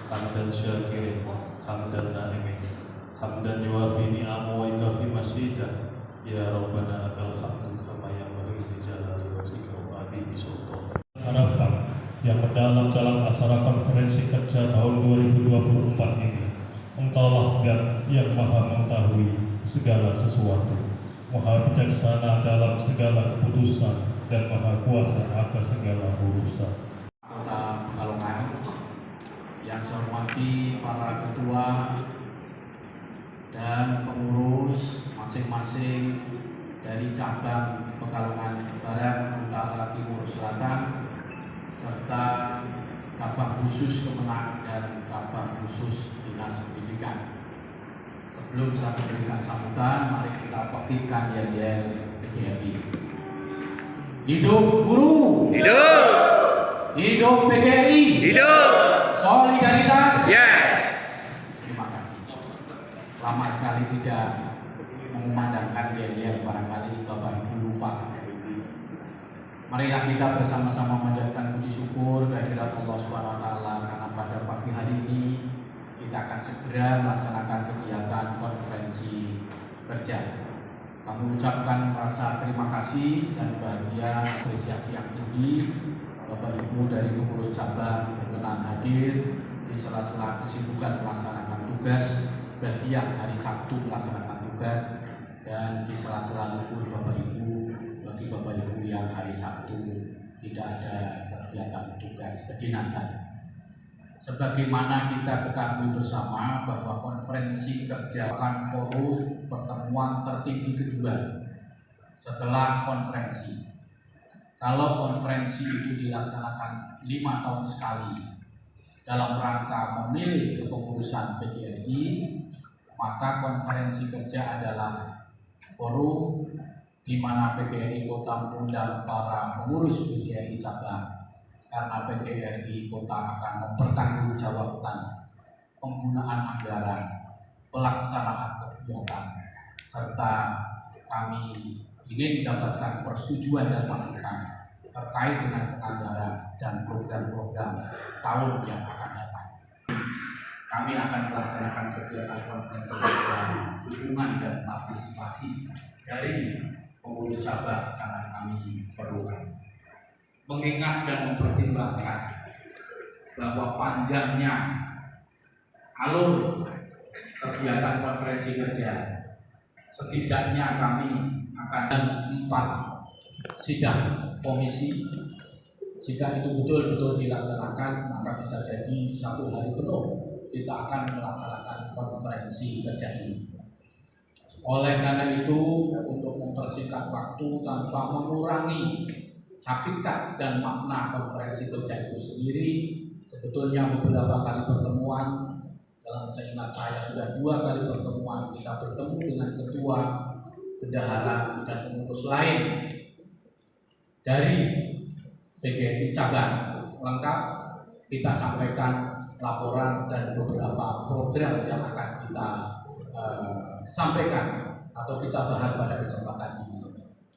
hamdan syakirin, hamdan na'imin, hamdan yuafi ni'amu wa yukafi masidah. Ya Rabbana akal hamdu kama yanbaghi li jalali wajhika wa azimi sultanik. Harapkan yang mendalam dalam acara konferensi kerja tahun 2024 ini, Engkaulah Dan yang Maha Mengetahui segala sesuatu, Maha Bijaksana dalam segala keputusan, dan Maha Kuasa atas segala urusan. Kota Pekalongan, yang saya hormati para ketua dan pengurus masing-masing dari cabang Pekalongan Barat, Utara, Timur, Selatan, serta cabang khusus Kemenang dan cabang khusus Dinas Pendidikan. Sebelum saya memberikan sambutan, mari kita petikkan yel-yel PGRI. Hidup guru! Hidup! Hidup PGRI! Hidup! Solidaritas! Yes! Terima kasih. Lama sekali tidak mengumandangkan yel-yel, barangkali Bapak Ibu lupa. Marilah kita bersama-sama menjadikan puji syukur kehadirat Allah SWT karena pada pagi hari ini kita akan segera melaksanakan kegiatan konferensi kerja. Kami ucapkan rasa terima kasih dan bahagia apresiasi yang tinggi Bapak Ibu dari pengurus cabang berkenan hadir di sela-sela kesibukan melaksanakan tugas bagi yang hari Sabtu melaksanakan tugas, dan di sela-sela libur Bapak Ibu bagi Bapak Ibu yang hari Sabtu tidak ada kegiatan tugas kedinasan. Sebagaimana kita ketahui bersama bahwa konferensi kerja akan forum pertemuan tertinggi kedua setelah konferensi. Kalau konferensi itu dilaksanakan 5 tahun sekali dalam rangka memilih kepengurusan PGRI, maka konferensi kerja adalah forum di mana PGRI Kota mengundang para pengurus PGRI cabang, karena PGRI Kota akan mempertanggungjawabkan penggunaan anggaran, pelaksanaan kegiatan, serta kami ingin mendapatkan persetujuan dan masukan terkait dengan anggaran dan program-program tahun yang akan datang. Kami akan melaksanakan kegiatan konferensi dukungan dan partisipasi dari pengurus cabang sangat kami perlukan. Mengingat dan mempertimbangkan bahwa panjangnya alur kegiatan konferensi kerja, setidaknya kami akan 4 sidang komisi. Jika itu betul-betul dilaksanakan, maka bisa jadi 1 hari penuh kita akan melaksanakan konferensi kerja ini. Oleh karena itu, untuk mempersingkat waktu tanpa mengurangi hakikat dan makna konferensi kerja itu sendiri, sebetulnya beberapa kali pertemuan, dalam seingat saya sudah 2 kali pertemuan, kita bertemu dengan ketua, bendahara, dan pengurus lain dari PGRI cabang lengkap. Kita sampaikan laporan dan beberapa program yang akan kita sampaikan atau kita bahas pada kesempatan ini,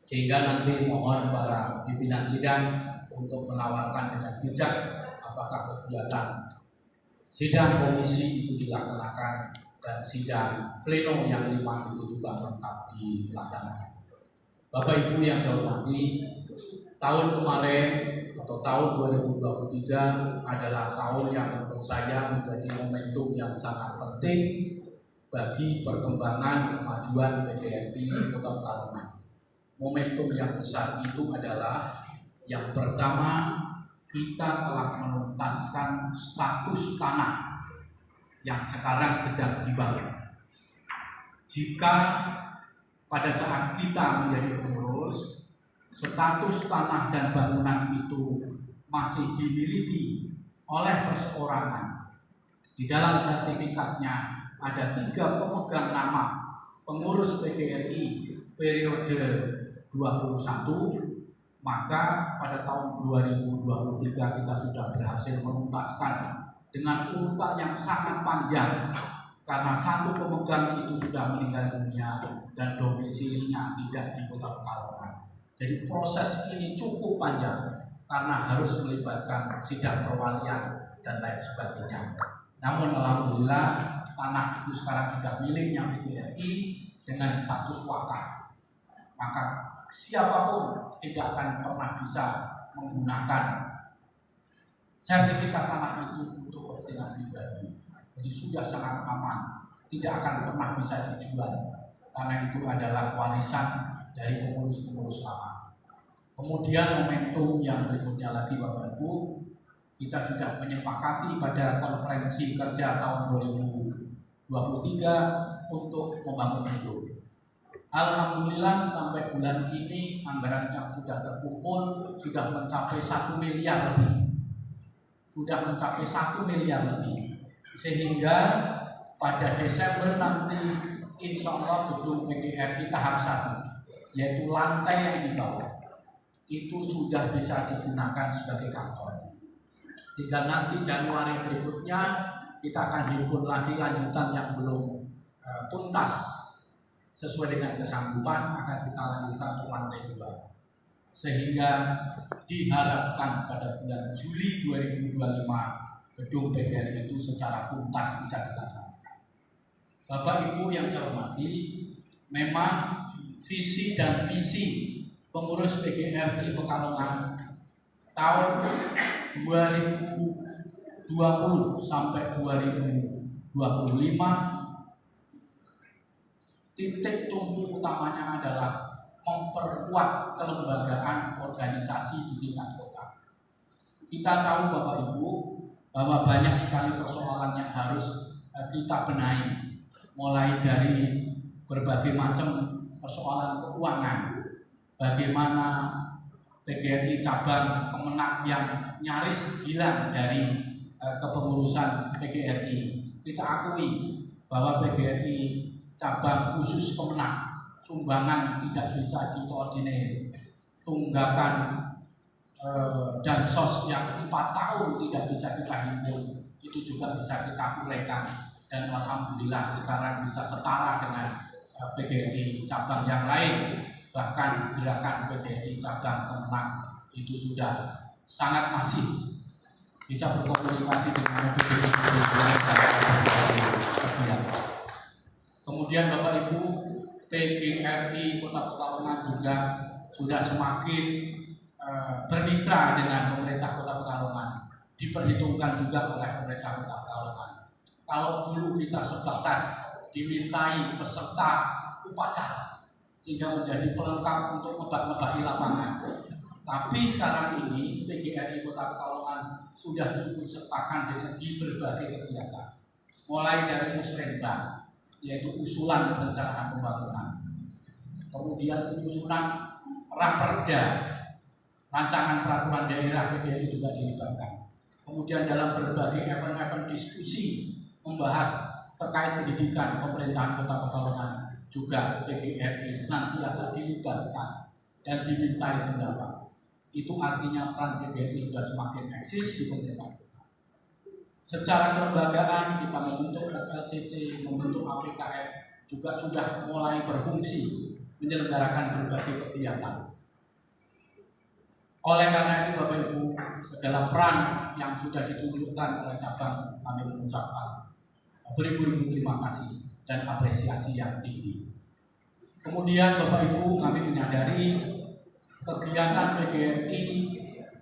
sehingga nanti mohon para pimpinan sidang untuk menawarkan dengan bijak apakah kegiatan sidang komisi itu dilaksanakan dan sidang pleno yang 5 itu juga lengkap dilaksanakan. Bapak Ibu yang saya hormati, tahun kemarin atau tahun 2023 adalah tahun yang menurut saya menjadi momentum yang sangat penting bagi perkembangan kemajuan PGRI Kota Pekalongan. Momentum yang besar itu adalah yang pertama, kita telah menuntaskan status tanah yang sekarang sedang dibangun. Jika pada saat kita menjadi pengurus, status tanah dan bangunan itu masih dimiliki oleh perseorangan, di dalam sertifikatnya ada 3 pemegang nama pengurus PGRI periode 21, maka pada tahun 2023 kita sudah berhasil menuntaskan dengan urutan yang sangat panjang, karena 1 pemegang itu sudah meninggal dunia dan domisilinya tidak di Kota Pekalongan. Jadi proses ini cukup panjang karena harus melibatkan sidang perwalian dan lain sebagainya. Namun alhamdulillah tanah itu sekarang sudah miliknya PGRI dengan status wakaf. Maka siapapun tidak akan pernah bisa menggunakan sertifikat tanah itu untuk kepentingan pribadi. Jadi sudah sangat aman, tidak akan pernah bisa dijual karena itu adalah warisan dari pengurus-pengurus lama. Kemudian momentum yang berikutnya lagi Bapak Ibu, kita sudah menyepakati pada konferensi kerja tahun 2023 untuk membangun itu. Alhamdulillah sampai bulan ini anggaran yang sudah terkumpul sudah mencapai 1 miliar lebih. Sudah mencapai 1 miliar lebih. Sehingga pada Desember nanti insya Allah gedung PGRI tahap 1, yaitu lantai yang di bawah, itu sudah bisa digunakan sebagai kantor. Tinggal nanti Januari berikutnya kita akan himpun lagi lanjutan yang belum tuntas sesuai dengan kesanggupan, akan kita lanjutkan untuk lantai 2. Sehingga diharapkan pada bulan Juli 2025 gedung PGRI itu secara tuntas bisa dilaksanakan. Bapak Ibu yang saya hormati, memang visi dan misi pengurus PGRI Pekalongan tahun 2020 sampai 2025, titik tumpu utamanya adalah memperkuat kelembagaan organisasi di tingkat kota. Kita tahu Bapak Ibu bahwa banyak sekali persoalan yang harus kita benahi, mulai dari berbagai macam persoalan keuangan, bagaimana PGRI cabang Kemenak yang nyaris hilang dari kepengurusan PGRI. Kita akui bahwa PGRI cabang khusus Kemenak sumbangan tidak bisa dikoordinir, tunggakan dan sos yang 4 tahun tidak bisa kita himpun itu juga bisa kita uraikan, dan alhamdulillah sekarang bisa setara dengan PGRI cabang yang lain. Bahkan gerakan PGRI cabang Kemenak itu sudah sangat masif, bisa berkomunikasi dengan PGRI. Kemudian Bapak Ibu, PGRI Kota Pekalongan juga sudah semakin bermitra dengan pemerintah Kota Pekalongan, diperhitungkan juga oleh pemerintah Kota Pekalongan. Kalau dulu kita sebatas dimintai peserta upacara sehingga menjadi pelengkap untuk ngebak-ngebaki lapangan, tapi sekarang ini PGRI Kota Pekalongan sudah diikutsertakan di berbagai kegiatan, mulai dari musrenbang, yaitu usulan perencanaan pembangunan, kemudian penyusunan raperda, rancangan peraturan daerah PGRI juga dilibatkan. Kemudian dalam berbagai event-event diskusi membahas terkait pendidikan pemerintahan Kota Pekalongan juga PGRI senantiasa dilibatkan dan dimintai pendapat. Itu artinya peran PGRI sudah semakin eksis di pemerintahan kota. Secara kelembagaan kita membentuk SLCC, membentuk APKF juga sudah mulai berfungsi menyelenggarakan berbagai kegiatan. Oleh karena itu Bapak Ibu, segala peran yang sudah ditunjukkan oleh cabang kami mengucapkan beribu-ribu terima kasih dan apresiasi yang tinggi. Kemudian Bapak Ibu, kami menyadari kegiatan PGRI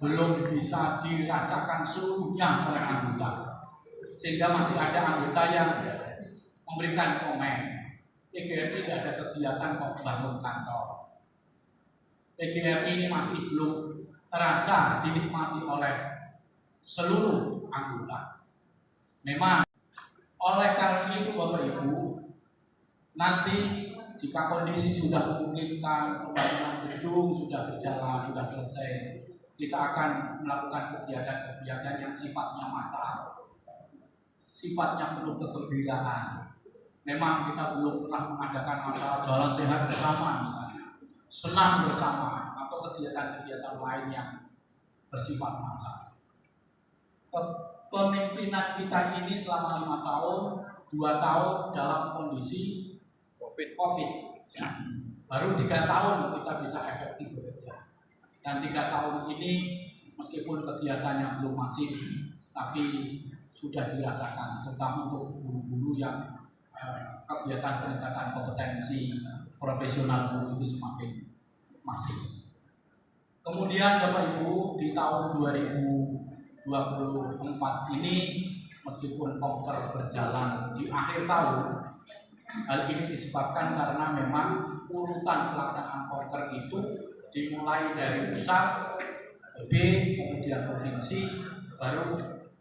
belum bisa dirasakan seluruhnya oleh anggota, sehingga masih ada anggota yang memberikan komen, PGRI tidak ada kegiatan kok bangun kantor. PGRI ini masih belum terasa dinikmati oleh seluruh anggota. Memang oleh karena itu Bapak Ibu, nanti jika kondisi sudah memungkinkan, pembangunan gedung sudah berjalan, sudah selesai, kita akan melakukan kegiatan-kegiatan yang sifatnya massal, sifatnya penuh kegembiraan, memang kita belum pernah mengadakan acara jalan sehat bersama misalnya, senam bersama, atau kegiatan-kegiatan lain yang bersifat massal. Kepemimpinan kita ini selama 5 tahun, 2 tahun dalam kondisi COVID. Ya. Baru 3 tahun kita bisa efektif bekerja. Dan 3 tahun ini meskipun kegiatannya belum masif, tapi sudah dirasakan, terutama untuk guru-guru yang kegiatan peningkatan kompetensi profesional guru itu semakin masif. Kemudian Bapak Ibu, di tahun 2024 ini meskipun Konker berjalan di akhir tahun, hal ini disebabkan karena memang urutan pelaksanaan Konker itu dimulai dari pusat, B, kemudian provinsi, baru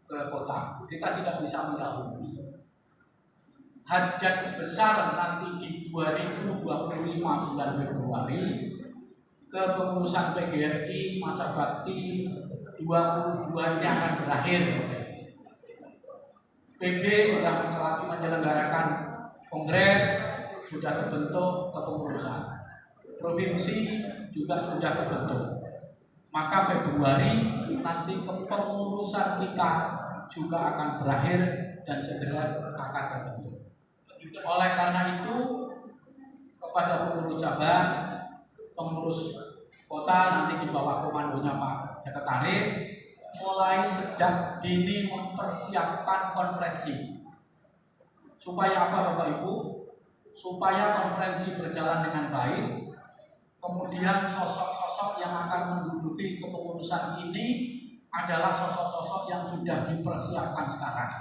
ke kota. Kita tidak bisa mendahului. Hajat besar nanti di 2025 bulan Februari, kepengurusan PGRI masa bakti 22 ini akan berakhir. PB sudah lagi menyelenggarakan kongres, sudah terbentuk kepengurusan. Provinsi juga sudah terbentuk. Maka Februari nanti kepengurusan kita juga akan berakhir dan segera akan terbentuk. Oleh karena itu, kepada pengurus cabang, pengurus kota nanti di bawah komandonya Pak Sekretaris, mulai sejak dini mempersiapkan konferensi. Supaya apa Bapak Ibu? Supaya konferensi berjalan dengan baik. Kemudian sosok-sosok yang akan menduduki kepengurusan ini adalah sosok-sosok yang sudah dipersiapkan sekarang.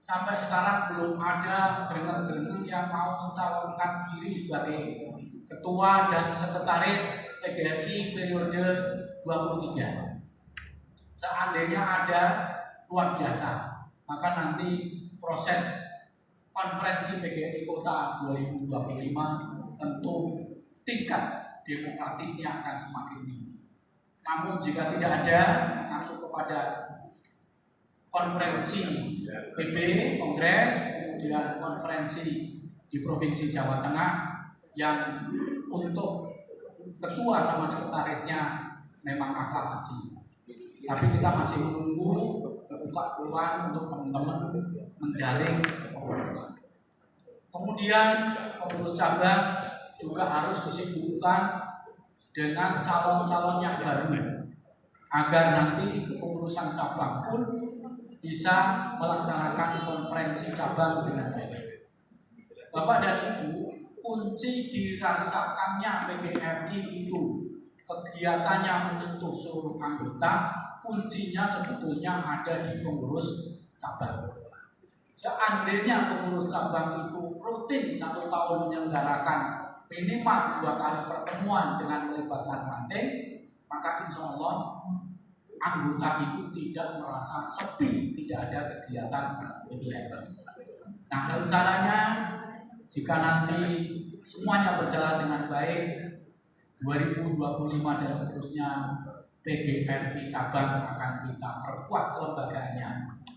Sampai sekarang belum ada gerengan-gerengan yang mau mencalonkan diri sebagai ketua dan sekretaris PGRI periode 23. Seandainya ada, luar biasa. Maka nanti proses konferensi PGRI Kota 2025 tentu tingkat demokratisnya akan semakin tinggi. Namun jika tidak ada, masuk kepada konferensi PB, kongres, kemudian konferensi di Provinsi Jawa Tengah yang untuk ketua sama sekretarisnya memang aklamasi. Tapi kita masih menunggu membuka peluang untuk teman-teman menjaring pengurus. Kemudian pengurus cabang juga harus disibukkan dengan calon-calon yang baru agar nanti kepengurusan cabang pun bisa melaksanakan konferensi cabang dengan baik. Bapak dan Ibu, kunci dirasakannya PGRI itu kegiatannya menyentuh seluruh anggota, kuncinya sebetulnya ada di pengurus cabang. Seandainya pengurus cabang itu rutin 1 tahun menyelenggarakan minimal 2 kali pertemuan dengan melibatkan ranting, maka insya Allah anggota itu tidak merasa sepi, tidak ada kegiatan PGRI. Nah, rencananya jika nanti semuanya berjalan dengan baik, 2025 dan seterusnya PGRI cabang akan kita perkuat kelembagaannya,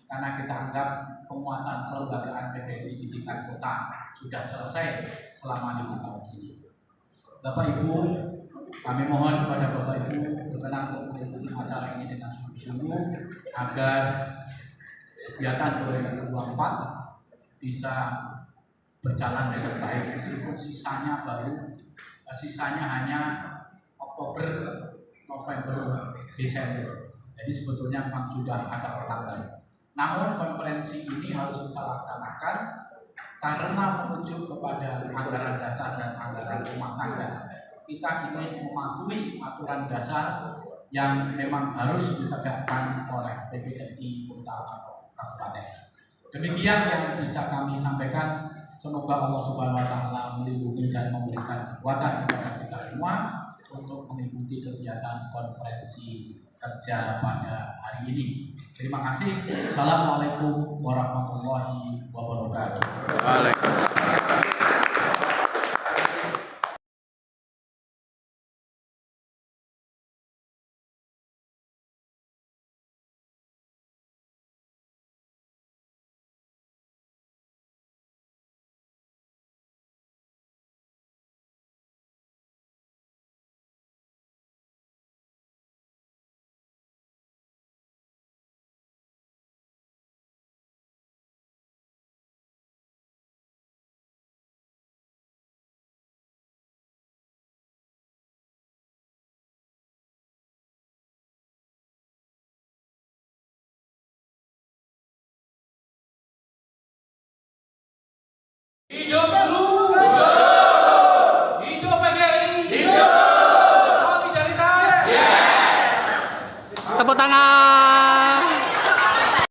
karena kita anggap penguatan kelembagaan PGRI di tingkat kota sudah selesai selama 5 tahun ini. Bapak Ibu, kami mohon kepada Bapak Ibu berkenan untuk mengikuti acara ini dengan sungguh-sungguh agar kegiatan 2024 bisa berjalan dengan baik, meskipun sisanya hanya Oktober, November, Desember. Jadi sebetulnya memang sudah ada pertanggal. Namun konferensi ini harus kita laksanakan karena merujuk kepada anggaran dasar dan anggaran rumah tangga. Kita ingin mematuhi aturan dasar yang memang harus ditegakkan oleh PGRI Kota atau Kabupaten. Demikian yang bisa kami sampaikan. Semoga Allah Subhanahu wa taala melindungi dan memberikan kekuatan kepada kita semua untuk mengikuti kegiatan konferensi kerja pada hari ini. Terima kasih. Assalamualaikum warahmatullahi wabarakatuh. Hidup guru, hidup PGRI, solidaritas. Tepuk tangan.